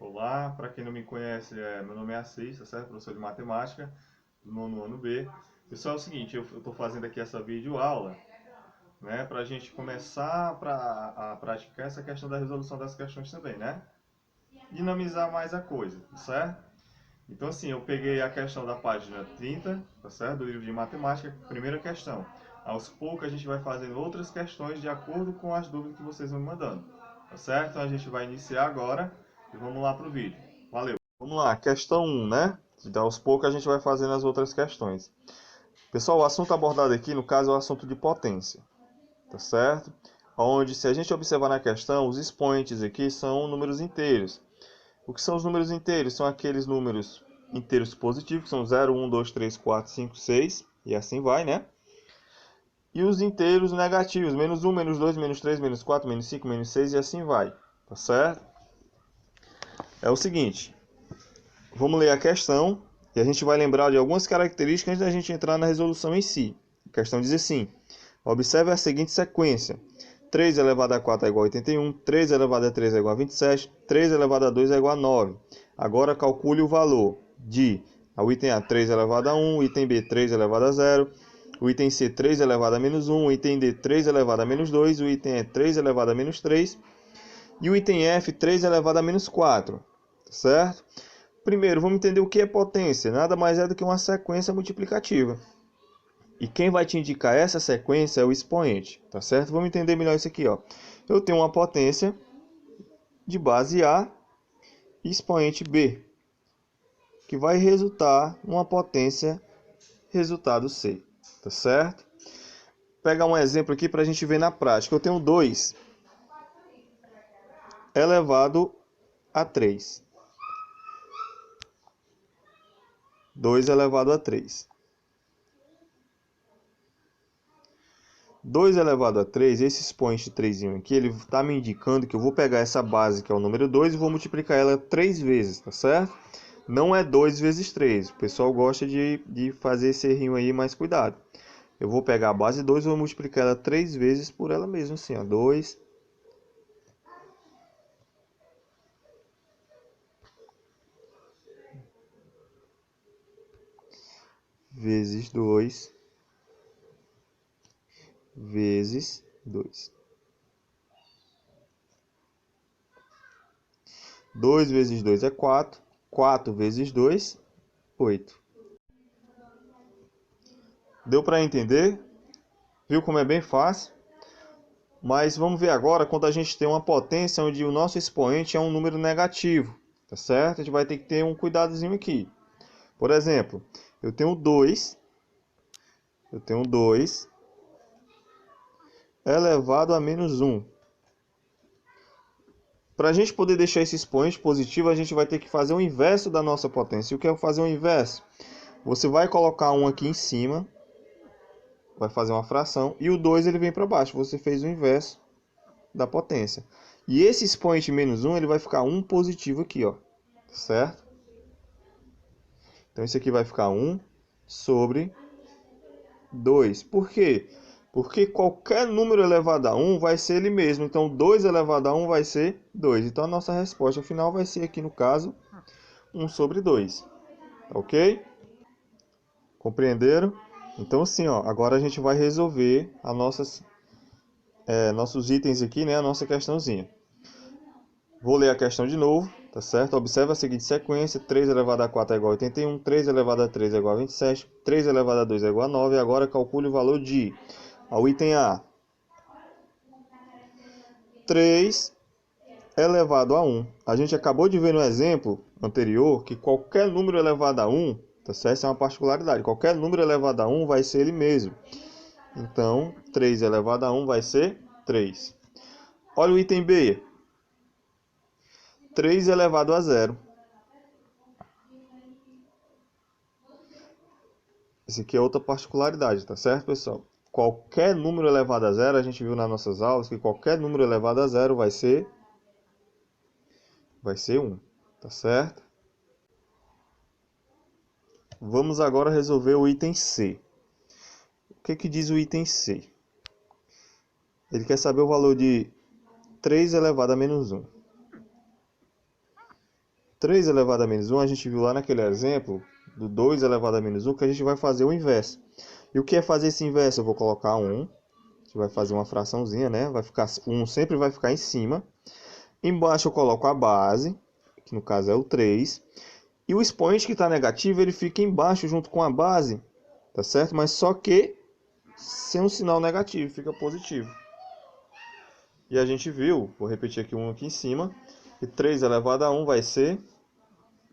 Olá, para quem não me conhece, meu nome é Assis, tá certo? Professor de matemática do nono ano B. Pessoal, é o seguinte, eu estou fazendo aqui essa videoaula, né, para a gente começar a praticar essa questão da resolução das questões também, né? Dinamizar mais a coisa, tá certo? Então, assim, eu peguei a questão da página 30, tá certo? Do livro de matemática, primeira questão. Aos poucos a gente vai fazendo outras questões de acordo com as dúvidas que vocês vão me mandando, tá certo? Então a gente vai iniciar agora e vamos lá pro vídeo. Valeu! Vamos lá, questão 1, né? Então, aos poucos a gente vai fazendo as outras questões. Pessoal, o assunto abordado aqui, no caso, é o assunto de potência, tá certo? Onde, se a gente observar na questão, os expoentes aqui são números inteiros. O que são os números inteiros? São aqueles números inteiros positivos, que são 0, 1, 2, 3, 4, 5, 6, e assim vai, né? E os inteiros negativos, menos 1, menos 2, menos 3, menos 4, menos 5, menos 6, e assim vai, tá certo? É o seguinte, vamos ler a questão e a gente vai lembrar de algumas características antes da gente entrar na resolução em si. A questão diz assim: observe a seguinte sequência: 3 elevado a 4 é igual a 81, 3 elevado a 3 é igual a 27, 3 elevado a 2 é igual a 9. Agora calcule o valor de o item A 3 elevado a 1, o item B 3 elevado a 0, o item C 3 elevado a menos 1, o item D 3 elevado a menos 2, o item E 3 elevado a menos 3 e o item F 3 elevado a menos 4. Certo? Primeiro, vamos entender o que é potência. Nada mais é do que uma sequência multiplicativa. E quem vai te indicar essa sequência é o expoente, tá certo? Vamos entender melhor isso aqui, ó. Eu tenho uma potência de base A e expoente B, que vai resultar numa potência resultado C, tá certo? Vou pegar um exemplo aqui para a gente ver na prática. Eu tenho 2 elevado a 3. 2 elevado a 3. 2 elevado a 3, esse expoente 3 aqui, ele está me indicando que eu vou pegar essa base, que é o número 2, e vou multiplicar ela 3 vezes, tá certo? Não é 2 vezes 3. O pessoal gosta de fazer esse errinho aí, mas cuidado. Eu vou pegar a base 2 e vou multiplicar ela 3 vezes por ela mesma, assim, ó. 2 vezes 2 vezes 2. 2 vezes 2 é 4. 4 vezes 2, 8. Deu para entender? Viu como é bem fácil? Mas vamos ver agora quando a gente tem uma potência onde o nosso expoente é um número negativo, tá certo? A gente vai ter que ter um cuidadozinho aqui. Por exemplo, eu tenho 2 elevado a menos 1. Para a gente poder deixar esse expoente positivo, a gente vai ter que fazer o inverso da nossa potência. E o que é fazer o inverso? Você vai colocar 1 aqui em cima, vai fazer uma fração, e o 2 ele vem para baixo. Você fez o inverso da potência. E esse expoente menos 1 ele vai ficar 1 positivo aqui, ó, certo? Então isso aqui vai ficar 1 sobre 2. Por quê? Porque qualquer número elevado a 1 vai ser ele mesmo. Então 2 elevado a 1 vai ser 2. Então a nossa resposta final vai ser aqui no caso 1 sobre 2. Ok? Compreenderam? Então assim, ó, agora a gente vai resolver nossos itens aqui, né? A nossa questãozinha. Vou ler a questão de novo, tá certo? Observe a seguinte sequência: 3 elevado a 4 é igual a 81, 3 elevado a 3 é igual a 27, 3 elevado a 2 é igual a 9. Agora calcule o valor de, ao item A, 3 elevado a 1. A gente acabou de ver no exemplo anterior que qualquer número elevado a 1, tá certo? Essa é uma particularidade. Qualquer número elevado a 1 vai ser ele mesmo. Então, 3 elevado a 1 vai ser 3. Olha o item B. 3 elevado a 0. Esse aqui é outra particularidade, tá certo, pessoal? Qualquer número elevado a 0, a gente viu nas nossas aulas que qualquer número elevado a 0 vai ser 1, tá certo? Vamos agora resolver o item C. O que diz o item C? Ele quer saber o valor de 3 elevado a menos 1. 3 elevado a menos 1, a gente viu lá naquele exemplo do 2 elevado a menos 1, que a gente vai fazer o inverso. E o que é fazer esse inverso? Eu vou colocar 1, a gente vai fazer uma fraçãozinha, né? Vai ficar, 1 sempre vai ficar em cima. Embaixo eu coloco a base, que no caso é o 3. E o expoente que está negativo, ele fica embaixo junto com a base, tá certo? Mas só que sem um sinal negativo, fica positivo. E a gente viu, vou repetir aqui um aqui em cima, que 3 elevado a 1 vai ser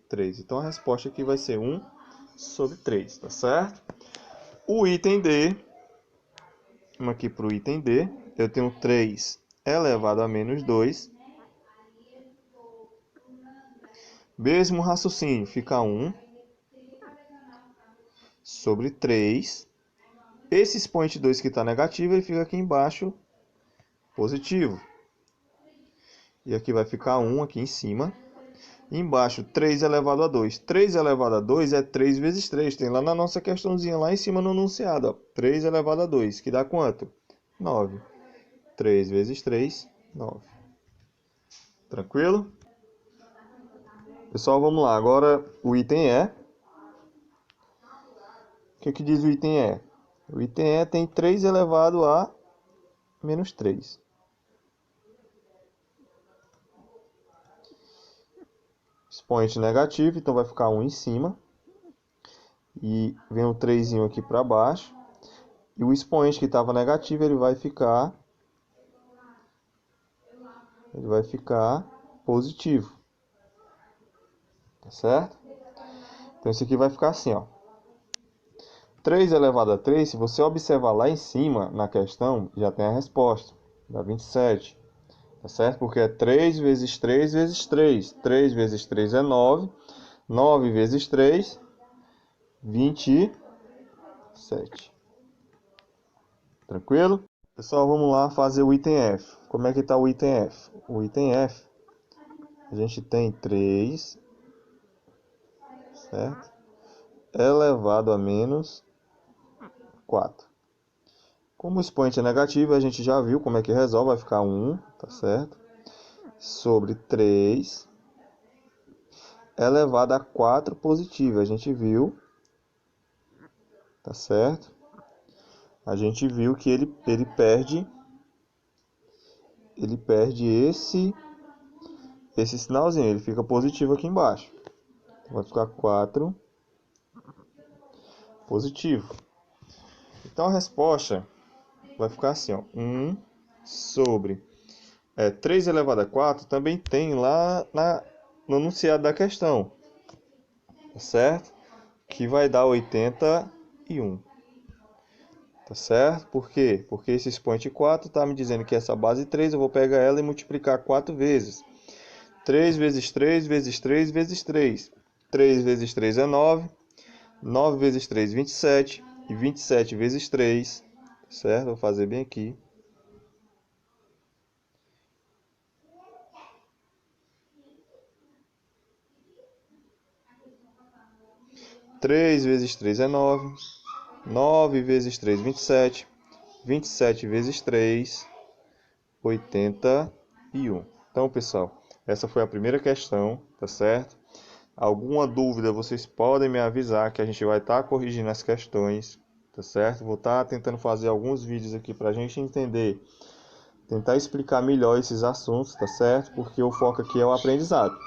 3. Então a resposta aqui vai ser 1 sobre 3, tá certo? O item D, vamos aqui para o item D, eu tenho 3 elevado a menos 2. Mesmo raciocínio, fica 1 sobre 3. Esse expoente 2 que está negativo, ele fica aqui embaixo positivo. E aqui vai ficar 1 aqui em cima. Embaixo, 3 elevado a 2. 3 elevado a 2 é 3 vezes 3. Tem lá na nossa questãozinha, lá em cima no enunciado. Ó. 3 elevado a 2, que dá quanto? 9. 3 vezes 3, 9. Tranquilo? Pessoal, vamos lá. Agora, o item E. O que diz o item E? O item E tem 3 elevado a menos 3. Expoente negativo, então vai ficar 1 em cima. E vem o 3 aqui para baixo. E o expoente que estava negativo, ele vai ficar positivo. Tá certo? Então isso aqui vai ficar assim, ó. 3 elevado a 3, se você observar lá em cima na questão, já tem a resposta. Dá 27. Tá certo? Porque é 3 vezes 3 vezes 3. 3 vezes 3 é 9. 9 vezes 3, 27. Tranquilo? Pessoal, vamos lá fazer o item F. Como é que está o item F? O item F, a gente tem 3, certo? Elevado a menos 4. Como o expoente é negativo, a gente já viu como é que resolve. Vai ficar 1, tá certo? Sobre 3 elevado a 4 positivo. A gente viu, tá certo? A gente viu que ele perde esse sinalzinho. Ele fica positivo aqui embaixo. Vai ficar 4 positivo. Então a resposta vai ficar assim, ó. 1 sobre 3 elevado a 4 também tem lá no enunciado da questão. Tá certo? Que vai dar 81. Tá certo? Por quê? Porque esse expoente 4 está me dizendo que essa base 3 eu vou pegar ela e multiplicar 4 vezes. 3 vezes 3 vezes 3 vezes 3. 3 vezes 3 é 9. 9 vezes 3, 27. E 27 vezes 3. Certo? Vou fazer bem aqui. 3 vezes 3 é 9. 9 vezes 3, 27. 27 vezes 3, 81. Então, pessoal, essa foi a primeira questão, tá certo? Alguma dúvida, vocês podem me avisar que a gente vai estar corrigindo as questões, tá certo? Vou estar tentando fazer alguns vídeos aqui para a gente entender, tentar explicar melhor esses assuntos, tá certo? Porque o foco aqui é o aprendizado.